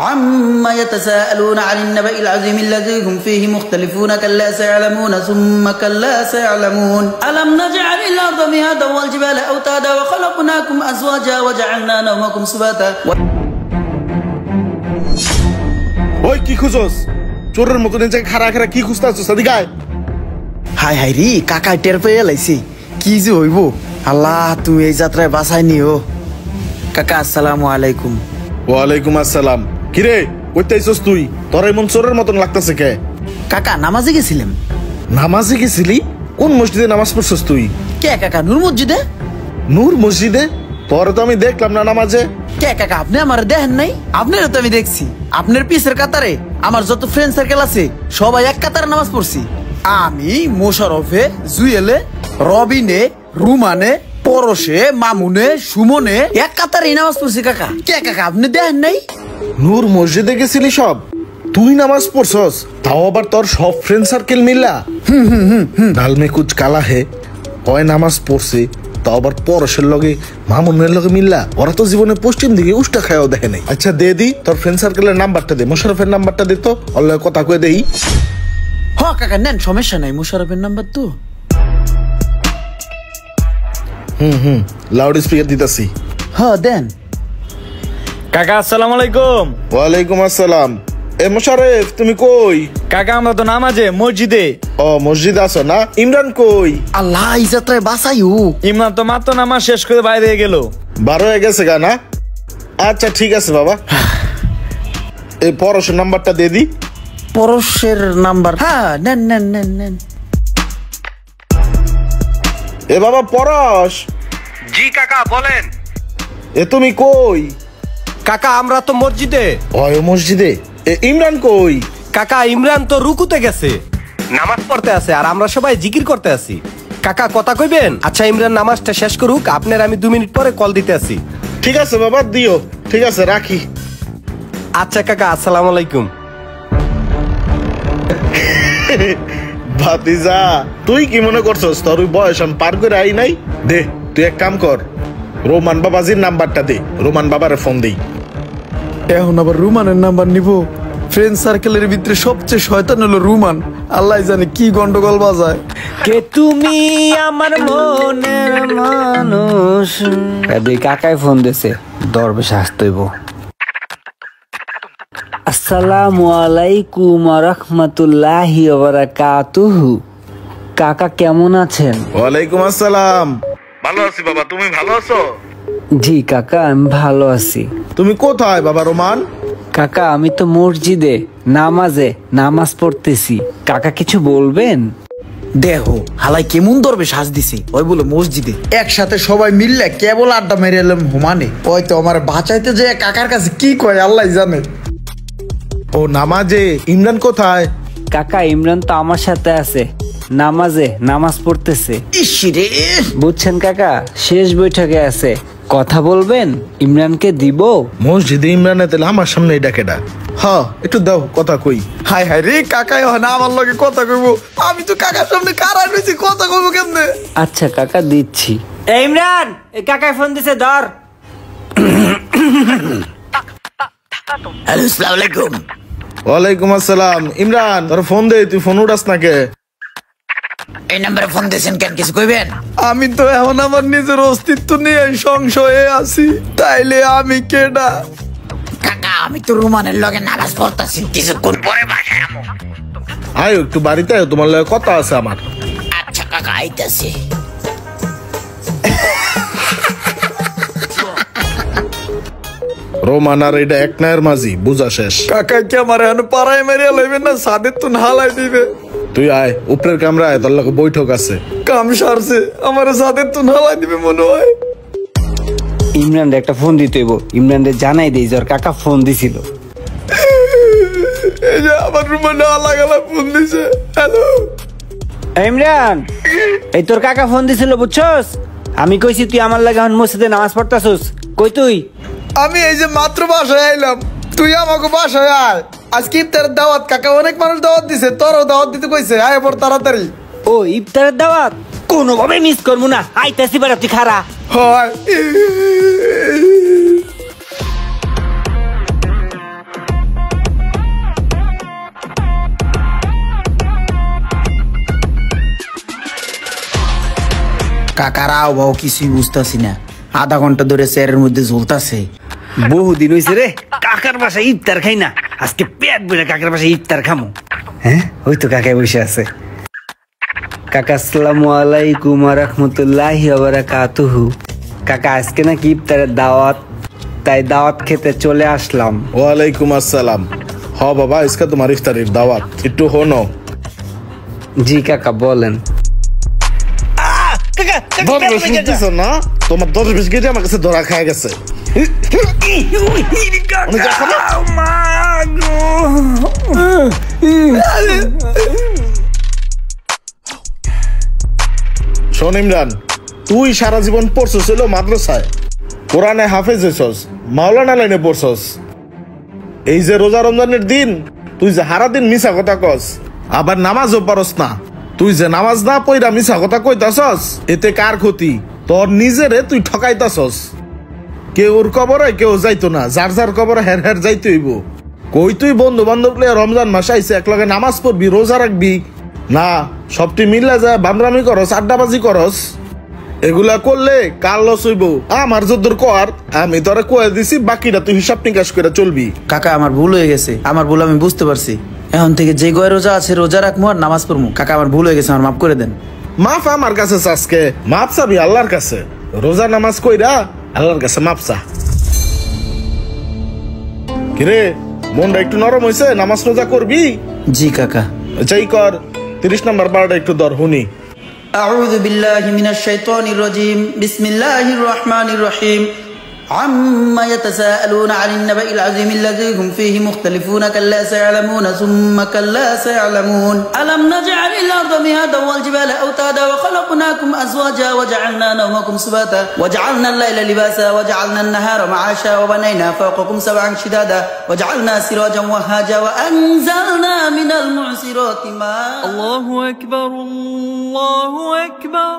عما يتساءلون عن النبأ العظيم الذي هم فيه مختلفون كلا سيعلمون ثم كلا سيعلمون ألم نجعل الأرض مهادا والجبال أوتادا وخلقناكم أزواجا وجعلنا نومكم سباتا ওই কি খুঁজোস? চোরের মতো নিচে খাড়া খাড়া কি খুঁজতাছ? সাদিকায় হাই হাই রে, কাকা টের পেয়ে লাইছি। কি যে হইব, আল্লাহ তুমি এই যাত্রায় বাঁচাই নিও। কাকা আসসালামু আলাইকুম। ওয়ালাইকুম আসসালাম। কিরে কইতাইছস তুই? তোর এমন চোরের মতন লাগতাছে কে? কাকা নামাজে গেছিলাম। নামাজে গেছিলি? কোন মসজিদে নামাজ পড়ছস তুই? কে কাকা? নূর মসজিদে। নূর মসজিদে? তোরে তো আমি দেখলাম না নামাজে। কে কাকা আপনি আমার দেখেন নাই? আপনারও তো আমি দেখছি। আপনার পিছের কাতারে আমার যত ফ্রেন্ড সার্কেল আছে সবাই এক কাতারে নামাজ পড়ছি। আমি মোশারফে, জুয়েলে, রবিনে, রুমানে, পরশে, মামুনে, সুমনে এক কাতারে নামাজ পড়ছি কাকা। কে কাকা আপনি দেখেন নাই? নূর মসজিদে গেছিলি সব? তুই নামাজ পড়ছস? তাও আবার তোর সব ফ্রেন্ড সার্কেল মিলা? ডাল মে কুচ কালা হে কয় নামাজ পড়ছে, তাও আবার পরশের লগে মামুনের লগে মিল্লা। ওরা তো জীবনে পশ্চিম দিকে উষ্টা খায়ও দেখে নাই। আচ্ছা দে দি তোর ফ্রেন্ড সার্কেলের নাম্বারটা দে, মোশারফের নাম্বারটা দে তো, অল্লাহ কথা কয়ে দেই। হ কাকা নেন, সমস্যা নাই, মোশারফের নাম্বার তো। লাউড স্পিকার দিতাছি। হ দেন। কাকা আসসালামু আলাইকুম। ওয়ালাইকুম আসসালাম। এ মোশারফ তুমি কই? কাকা আমরা তো নামাজে মসজিদে। ও মসজিদ আছো না? ইমরান কই? আল্লাহ এই যাত্রায় বাঁচাইও। ইমাম তো মাত্র নামাজ শেষ করে বাইরে গেল। 12 হয়ে গেছে গা না? আচ্ছা ঠিক আছে বাবা। এই পরশের নাম্বারটা দিয়ে দি। পরশের নাম্বার? হ্যাঁ নেন নেন নেন নেন। এ বাবা পরশ। জি কাকা বলেন। এ তুমি কই? কাকা আমরা তো মসজিদে। ওই মসজিদে। এ ইমরান কই? কাকা ইমরান তো রুকুতে গেছে, নামাজ পড়তে আছে, আর আমরা সবাই জিকির করতে আছি। কাকা কথা কইবেন? আচ্ছা ইমরান নামাজটা শেষ করুক, আপনার আমি 2 মিনিট পরে কল দিতে আসি। ঠিক আছে বাবা দিও। ঠিক আছে রাখি। আচ্ছা কাকা আসসালামু আলাইকুম। ভাতিজা তুই কি মনে করছস তোর বয়স আমি পার করে আই নাই? দে তুই এক কাম কর, রোমান বাবাজির নাম্বারটা দে, রোমান বাবারে ফোন দেই। এখন আবার রুমানের নাম্বার নিব? ফ্রেন্ড সার্কেলের ভিতরে সবচেয়ে শয়তান হলো রুমান। আল্লাহ জানে কি গন্ডগোল বাজায়। কে তুমি আমার মনের মানুষ। দুই কাকাই ফোন দিছে, দরবেশ আসতেইব। আসসালামু আলাইকুম ওয়া রাহমাতুল্লাহি ওয়া বারাকাতুহু। কাকা কেমন আছেন? ওয়ালাইকুম আসসালাম। ভালো আছি বাবা, তুমি ভালো আছো? জি কাকা আমি ভালো আছি। তুমি কোথায় বাবা রোমান? কাকা আমি তো মসজিদে নামাজ পড়তেছি। কাকা কিছু বলবেন? দেখো হালাই কেমন ধরবে শ্বাস দিছে। ওই বলে মসজিদে একসাথে সবাই মিললে কেবল আড্ডা মেরে এলাম হুমানে। ওই তো আমার বাঁচাইতে যে কাকার কাছে কি কয় আল্লাহ জানে। ও নামাজে। ইমরান কোথায়? কাকা ইমরান তো আমার সাথে আছে, নামাজ পড়তেছে। ইসরে বুঝছেন কাকা, শেষ বৈঠকে আছে। কথা বলবেন? ইমরানকে দিব। মসজিদে ইমরান এতে আমার সামনে ডাকেডা। হ্যাঁ একটু দাও কথা কই। হাই হাই রে, কাকাই হয় না আমার লগে কথা কইবো? আমি তো কাকার সামনে কারা রইছি, কথা কইবো কেমনে? আচ্ছা কাকা দিচ্ছি। ইমরান এই কাকাই ফোন দিছে, ধর। হ্যালো আসসালামু আলাইকুম। ওয়ালাইকুম আসসালাম। ইমরান তোর ফোন দে, তুই ফোন উঠাস না কে? এই নাম্বারে ফোন দিয়েছেন কেন, কিছু কইবেন? আমি তো এখন আমার নিজের অস্তিত্ব নিয়ে সংশয়ে আছি, তাইলে আমি কেডা? কাকা আমি তো রুমানের লগে নামাজ পড়তাছি, কিছুক্ষণ পরে বাসায় আমু। আয় একটু বাড়িতে আয়, তোমার লগে কথা আছে আমার। আচ্ছা কাকা আইতাছি। রোমান আর এটা এক নায়ের মাঝি, বুঝা শেষ। কাকা কি আমার এখন পাড়ায় মেরিয়া লইবেন না সাদের তো হালাই দিবে? তুই আয় উপরের কামরায়, তোর লগে বৈঠক আছে। কাম সারছে, আমার সাদের তো হালাই দিবে মনে হয়। ইমরান একটা ফোন দিতে হইব, ইমরান জানাই দেই যে কাকা ফোন দিছিল। এই যে আমার রুমে আলাদা ফোন দিছে। হ্যালো ইমরান, এই তোর কাকা ফোন দিছিল বুঝছস? আমি কইছি তুই আমার লাগে এখন মসজিদে নামাজ পড়তাছস। কই তুই? আমি এই যে মাত্র বাসায় আইলাম, তুই আমাকে বাসায় আয়। আজকে ইফতারের দাওয়াত, কাকা অনেক মানুষ দাওয়াত দিছে, তোরও দাওয়াত দিতে কইছে, আয় পর তাড়াতাড়ি। ও ইফতারের দাওয়াত? কোনোভাবে মিস করবো না, আইতাছি বাড়া, তুই খারা। হয় কাকার আও কিছুই বুঝতেছি না, আধা ঘন্টা ধরে চেয়ারের মধ্যে ঝুলতাছে। বহুদিন হয়েছে রে কাকার বাসায় ইফতার খাই না, আজকে পেট ভরে কাকার বাসায় ইফতার খামো। হ্যাঁ ওই তো কাকায় বসে আছে। কাকা আসসালামু আলাইকুম ওয়া রাহমাতুল্লাহি ওয়া বারাকাতুহু। কাকা আজকে নাকি ইফতারের দাওয়াত, তাই দাওয়াত খেতে চলে আসলাম। ওয়ালাইকুম আসসালাম। হ বাবা, আজকে তোমার ইফতারের দাওয়াত, একটু হনো। জি কাকা বলেন। না তোমার 10-20 কেজি আমার কাছে ধরা খায় গেছে। শোন ইমরান, তুই সারা জীবন পড়ছস ছিল মাদ্রাসায়, কোরআনে হাফেজ হইছস, মাওলানা লাইনে পড়ছস। এই যে রোজা রমজানের দিন তুই যে হারা দিন মিছা কথা কস, আবার নামাজও পারস না। তুই যে নামাজ না পইরা মিছা কথা কইতাছস, এতে কার ক্ষতি? তোর নিজেরে তুই ঠকাইতাছস। কেউর কবরে কেউ যাইতো না, যার যার কবরে হের হের যাইতে হইব। কই তুই বন্ধু বান্ধব রমজান মাস আইছে একলগে নামাজ পড়বি, রোজা রাখবি না, সবটি মিল্লা যায় বান্দরামি করস, আড্ডাবাজি করস। এগুলা করলে কার লস হইব? আমার যদ্দুর কর, আমি তোরে কয়ে দিছি, বাকিটা তুই হিসাব নিকাশ করে চলবি। কাকা আমার ভুল হয়ে গেছে, আমার ভুল আমি বুঝতে পারছি। এখন থেকে যে গয় রোজা আছে রোজা রাখবো আর নামাজ পড়বো। কাকা আমার ভুল হয়ে গেছে, আমার মাফ করে দেন। মাফ আমার কাছে চাষকে, মাপ চাবি আল্লাহর কাছে। রোজা নামাজ কইরা আল্লাহর কাছে মাপ চা। কিরে মনটা একটু নরম হয়েছে, নামাজ রোজা করবি? জি কাকা। যাই কর, 30 নম্বর বারোটা একটু দর হুনি। أعوذ بالله من الشيطان الرجيم بسم الله الرحمن الرحيم عما يتساءلون عن النبأ العظيم الذي هم فيه مختلفون كلا سيعلمون ثم كلا سيعلمون ألم نجعل الأرض مهادا والجبال أوتادا وخلقناكم أزواجا وجعلنا نومكم سباتا وجعلنا الليل لباسا وجعلنا النهار معاشا وبنينا فوقكم سبعا شدادا وجعلنا سراجا وهاجا وأنزلنا من المعصرات ماء. الله أكبر الله أكبر.